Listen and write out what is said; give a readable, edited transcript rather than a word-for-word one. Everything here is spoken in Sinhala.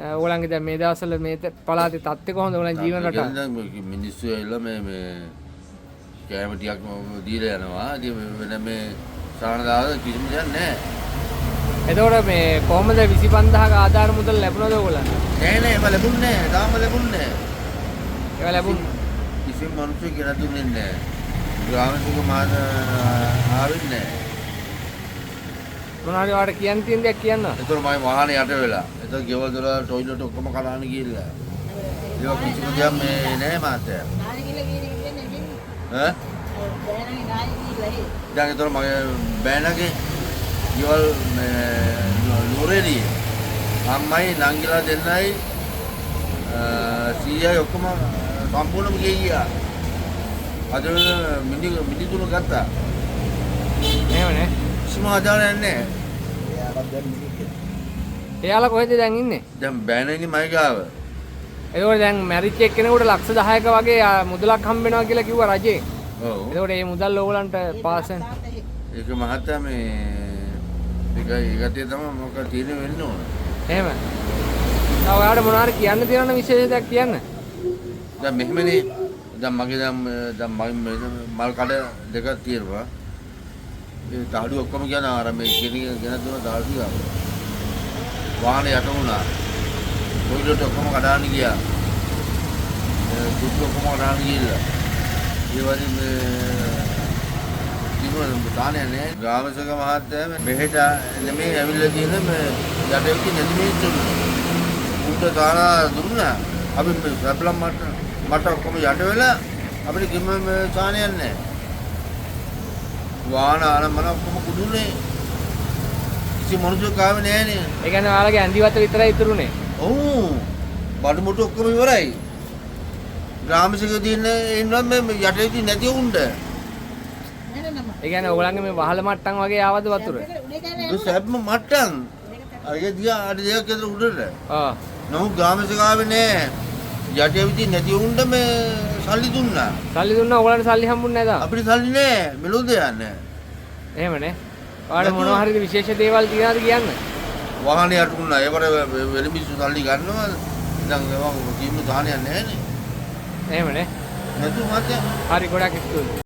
ඕගොල්ලන්ගේ දැන් මේ දවස්වල මේ පළාතේ තත්ත්වය කොහොමද? ඕගොල්ලන් ජීවන රටාව? දැන් මිනිස්සු ඇවිල්ලා මේ කෑම ටිකක් දීලා යනවා. ඉතින් වෙන මේ සාහන දාලා කිසිම දෙයක් නැහැ. එතකොට මේ කොහොමද 25000ක ආධාර මුදල් ලැබුණාද ඕගොල්ලන්ට? නෑ ඒව ලැබුණේ නෑ. තාම ලැබුණේ නෑ. ඒවා ලැබුණ කිසිම මිනිස්සු කියලා දුන්නේ නෑ. ග්‍රාමසුක මාන ආවෙන්නේ නෑ. මොනවාරි වාට කියන්න තියෙන දෙයක් කියන්න. ඒතර මම වාහනේ යට වෙලා. ඒතර ගෙවල් දොර ටොයිලට් ඔක්කොම කඩාන ගිහිල්ලා. ඒක කිසිම දෙයක් මේ නෑ මාතේ. ඈ? දැන් ඒතර මගේ බෑනගේ ගෙවල් නුරේදී අම්මයි නංගිලා දෙන්නයි සීයයි ඔක්කොම සම්පූර්ණයෙන්ම ගියා. අද මිනි තුන ගත්තා. එහෙමනේ. කිසිම ආදායයක් නැහැ. එයාලා කොහෙද දැන් ඉන්නේ? දැන් බෑනනේ මයි ගාව. එතකොට දැන් මැරිච් එක්කෙනෙකුට ලක්ෂ 10ක වගේ මුදලක් හම්බ වෙනවා කියලා කිව්වා රජේ. ඔව්. එතකොට මේ මුදල් ඕගලන්ට පාස් වෙන. ඒක මහත්තයා මේ ඒකේ තමයි මොකක් තියෙන වෙන්න ඕන. එහෙම. තව ඔයාලට මොනවාරි කියන්න තියෙනවද විශේෂ දෙයක් කියන්න? දැන් මෙහෙමනේ දැන් මගේ දැන් මල් කඩ දෙකක් තියෙනවා. ඒ තාඩු ඔක්කොම කියන අර මේ ගෙන දුන තාඩු ගාව. වාහනේ යට වුණා. ටොයිලට් ඔක්කොම කඩාන ගියා. දුක් ඔක්කොම කඩාන ගිහලා. ඒ වගේ මේ කිව්වොත් තානේ නෑ. ග්‍රාමසක මහත්තයා මෙහෙට නෙමෙයි ඇවිල්ලා තියෙන මේ යටෙව්ටි නැති මිනිස්සු. උන්ට තානා දුන්නා. අපි රැප්ලම් මට ඔක්කොම යට වෙලා අපිට කිම තානයක් නෑ. වාහන ආනමන ඔක්කොම කුඩුනේ. කිසි මොනුසෙක් ආවේ නෑනේ. ඒ කියන්නේ ඔයාලගේ ඇඳිවත විතරයි ඉතුරුනේ. ඔව්. බඩු මුට්ටු ඔක්කොම ඉවරයි. ග්‍රාමසක දින ඉන්නවා මේ යටෙව්ටි නැති උන්ට. ඒ කියන්නේ ඔයගොල්ලන්ගේ මේ වහල මට්ටම් වගේ ආවද වතුර? ඒ සැප්ම මට්ටම්. අරගේ දිහා අර දෙයක් ඇතුළ උඩට. ආ. නමුත් ග්‍රාමසේකාවේ නෑ. යටෙවිදි නැති උන්ට මේ සල්ලි දුන්නා. සල්ලි දුන්නා ඔයගොල්ලන්ට සල්ලි හම්බුන්නේ නැද? අපිට සල්ලි නෑ. මෙලොද යන්නේ. එහෙමනේ. ඔයාලට මොනවා හරි විශේෂ දේවල් තියනවාද කියන්න? වාහනේ යටුණා. ඒවට වෙලමිස්සු සල්ලි ගන්නවා. දැන් ඒවා කිසිම දාහනයක් නෑනේ. එහෙමනේ. නැතු මාතේ. හරි ගොඩක් ස්තුතියි.